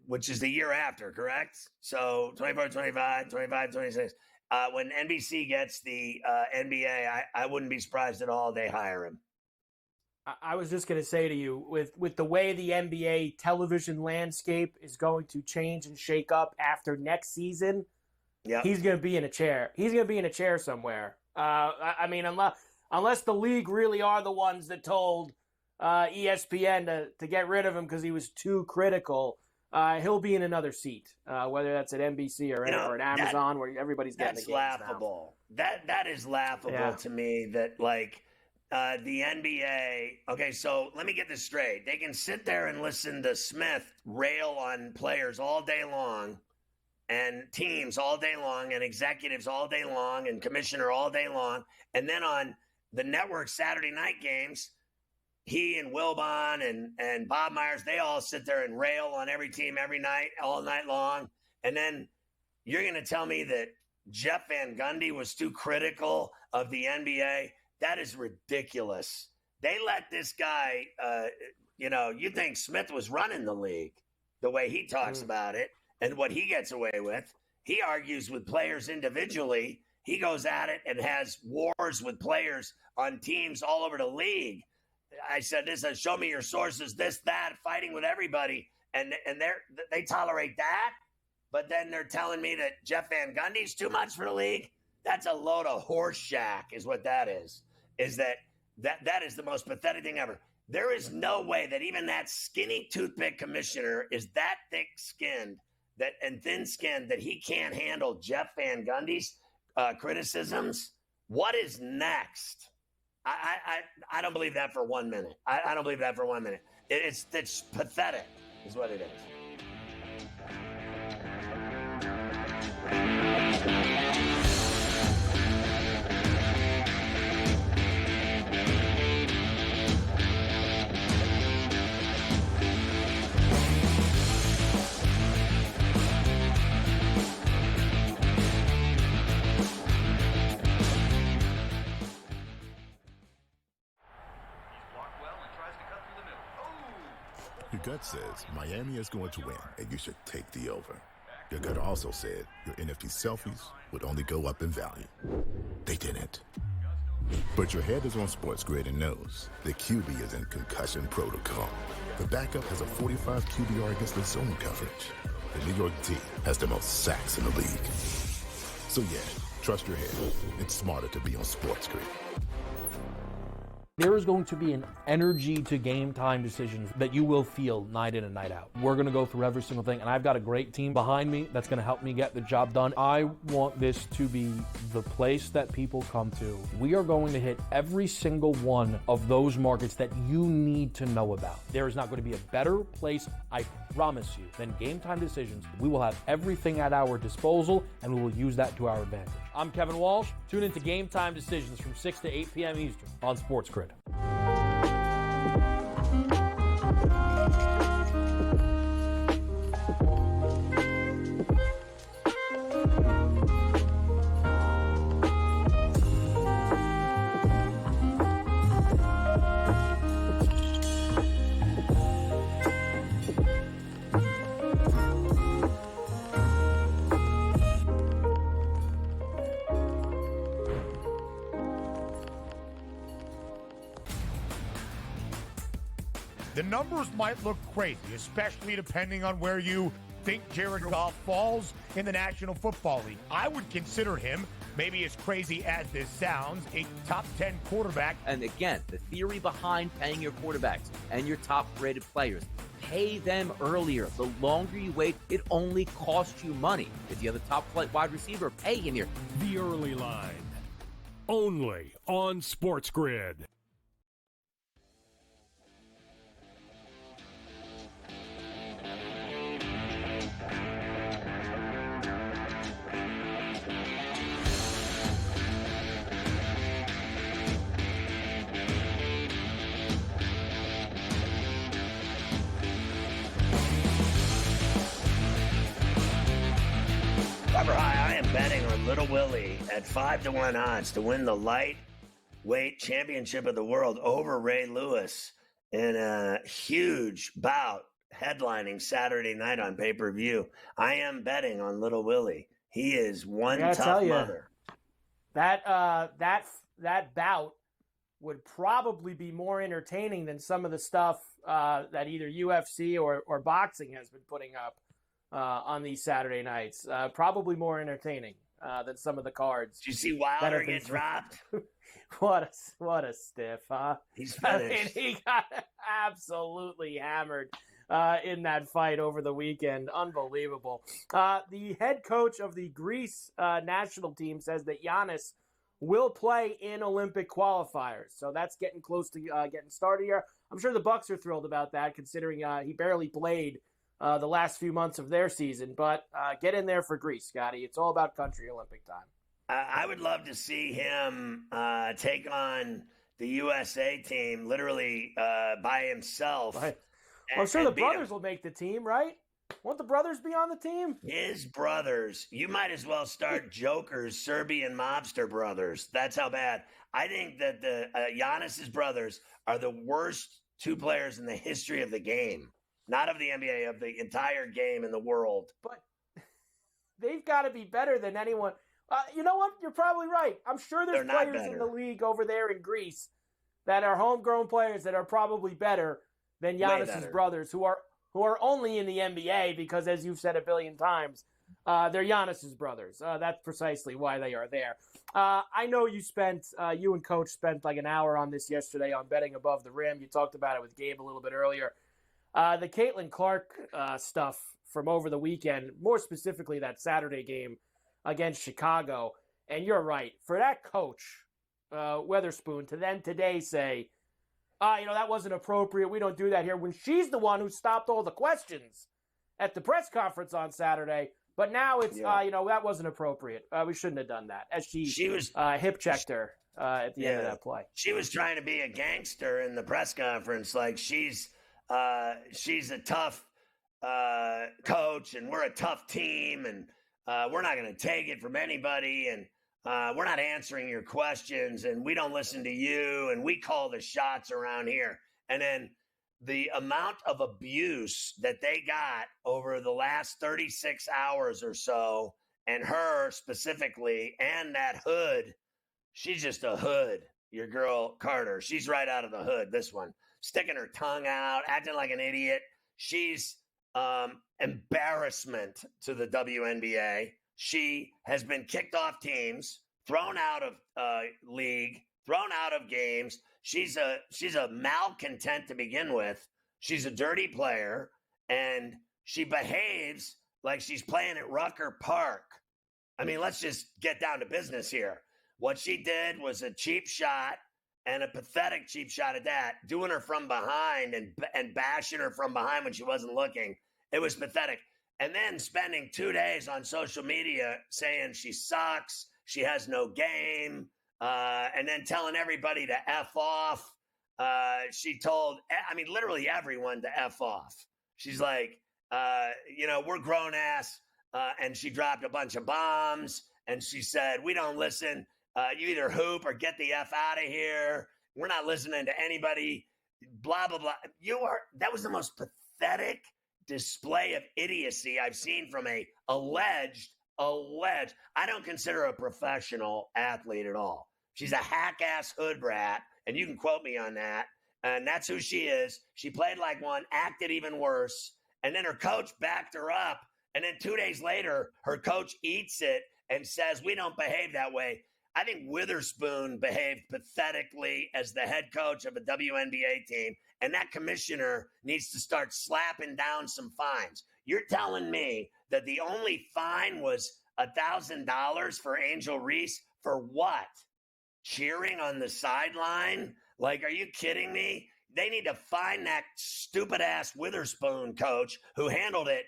S9: which is the year after, correct? So 24, 25, 26. When NBC gets the NBA, I wouldn't be surprised at all they hire him.
S10: I was just going to say to you, with the way the NBA television landscape is going to change and shake up after next season, he's going to be in a chair. He's going to be in a chair somewhere. I mean, unless the league really are the ones that told ESPN to get rid of him because he was too critical, he'll be in another seat, whether that's at NBC or at Amazon, where everybody's getting the games
S9: laughable. That is laughable to me. That the NBA. Okay, so let me get this straight. They can sit there and listen to Smith rail on players all day long, and teams all day long, and executives all day long, and commissioner all day long, and then on the network Saturday night games, he and Wilbon and Bob Myers, they all sit there and rail on every team every night, all night long. And then you're going to tell me that Jeff Van Gundy was too critical of the NBA? That is ridiculous. They let this guy, you think Smith was running the league the way he talks about it and what he gets away with. He argues with players individually. He goes at it and has wars with players on teams all over the league. I said this, show me your sources, this, that, fighting with everybody. And they tolerate that. But then they're telling me that Jeff Van Gundy's too much for the league. That's a load of horse shack is what that is. That is the most pathetic thing ever. There is no way that even that skinny toothpick commissioner is that thick-skinned and thin-skinned that he can't handle Jeff Van Gundy's criticisms. What is next? I don't believe that for 1 minute. I don't believe that for 1 minute. It's pathetic is what it is.
S12: Your gut says Miami is going to win, and you should take the over. Your gut also said your NFT selfies would only go up in value. They didn't. But your head is on SportsGrid and knows the QB is in concussion protocol. The backup has a 45 QBR against the zone coverage. The New York team has the most sacks in the league. So yeah, trust your head. It's smarter to be on SportsGrid.
S13: There is going to be an energy to game time decisions that you will feel night in and night out. We're going to go through every single thing, and I've got a great team behind me that's going to help me get the job done. I want this to be the place that people come to. We are going to hit every single one of those markets that you need to know about. There is not going to be a better place, I promise you, than Game Time Decisions. We will have everything at our disposal, and we will use that to our advantage. I'm Kevin Walsh. Tune into Game Time Decisions from 6 to 8 p.m. Eastern on SportsGrid.
S3: The numbers might look crazy, especially depending on where you think Jared Goff falls in the National Football League. I would consider him, maybe as crazy as this sounds, a top 10 quarterback.
S4: And again, the theory behind paying your quarterbacks and your top-rated players, pay them earlier. The longer you wait, it only costs you money. If you have a top-flight wide receiver, pay him here.
S2: The Early Line, only on SportsGrid.
S9: I am betting on Little Willie at 5-1 odds to win the lightweight championship of the world over Ray Lewis in a huge bout headlining Saturday night on pay-per-view. I am betting on Little Willie. He is one tough mother.
S10: That bout would probably be more entertaining than some of the stuff that either UFC or boxing has been putting up on these Saturday nights. Probably more entertaining than some of the cards.
S9: Did you see Wilder get dropped?
S10: What a stiff, huh?
S9: He's finished.
S10: I mean, he got absolutely hammered in that fight over the weekend. Unbelievable. The head coach of the Greece national team says that Giannis will play in Olympic qualifiers. So that's getting close to getting started here. I'm sure the Bucks are thrilled about that, considering he barely played the last few months of their season. But get in there for Greece, Scotty. It's all about country Olympic time.
S9: I would love to see him take on the USA team literally by himself.
S10: Well, I'm sure the brothers will make the team, right? Won't the brothers be on the team?
S9: His brothers. You might as well start Joker's Serbian mobster brothers. That's how bad. I think that the Giannis's brothers are the worst two players in the history of the game. Not of the NBA, of the entire game in the world.
S10: But they've got to be better than anyone. You know what? You're probably right. I'm sure there's players in the league over there in Greece that are homegrown players that are probably better than Giannis's brothers, who are only in the NBA because, as you've said a billion times, they're Giannis's brothers. That's precisely why they are there. I know you and Coach spent like an hour on this yesterday on betting above the rim. You talked about it with Gabe a little bit earlier. The Caitlin Clark stuff from over the weekend, more specifically that Saturday game against Chicago. And you're right. For that coach, Weatherspoon, to then today say, that wasn't appropriate. We don't do that here. When she's the one who stopped all the questions at the press conference on Saturday. But now it's, that wasn't appropriate. We shouldn't have done that. As she was hip checked her at the end of that play.
S9: She was trying to be a gangster in the press conference. Like she's a tough coach and we're a tough team and we're not going to take it from anybody. And we're not answering your questions and we don't listen to you and we call the shots around here. And then the amount of abuse that they got over the last 36 hours or so, and her specifically, and that hood, she's just a hood, your girl Carter. She's right out of the hood, this one. Sticking her tongue out, acting like an idiot. She's embarrassment to the WNBA. She has been kicked off teams, thrown out of league, thrown out of games. She's a malcontent to begin with. She's a dirty player, and she behaves like she's playing at Rucker Park. I mean, let's just get down to business here. What she did was a cheap shot, and a pathetic cheap shot at that, doing her from behind and bashing her from behind when she wasn't looking. It was pathetic. And then spending 2 days on social media saying she sucks, she has no game, and then telling everybody to F off. She told, literally everyone to F off. She's like, we're grown ass. And she dropped a bunch of bombs. And she said, we don't listen. You either hoop or get the F out of here. We're not listening to anybody. Blah, blah, blah. That was the most pathetic display of idiocy I've seen from a alleged. I don't consider her a professional athlete at all. She's a hack-ass hood brat, and you can quote me on that. And that's who she is. She played like one, acted even worse, and then her coach backed her up. And then 2 days later, her coach eats it and says, we don't behave that way. I think Witherspoon behaved pathetically as the head coach of a WNBA team, and that commissioner needs to start slapping down some fines. You're telling me that the only fine was $1,000 for Angel Reese for what? Cheering on the sideline? Like, are you kidding me? They need to find that stupid-ass Witherspoon coach who handled it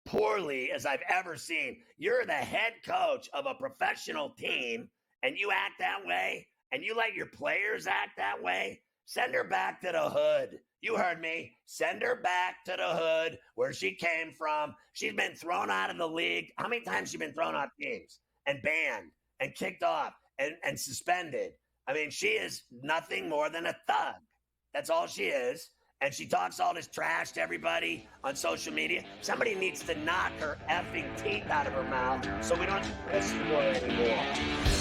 S9: poorly as I've ever seen. You're the head coach of a professional team, and you act that way, and you let your players act that way? Send her back to the hood. You heard me. Send her back to the hood where she came from. She's been thrown out of the league. How many times has she been thrown off teams and banned and kicked off and suspended? I mean, she is nothing more than a thug. That's all she is. And she talks all this trash to everybody on social media. Somebody needs to knock her effing teeth out of her mouth so we don't listen to her anymore.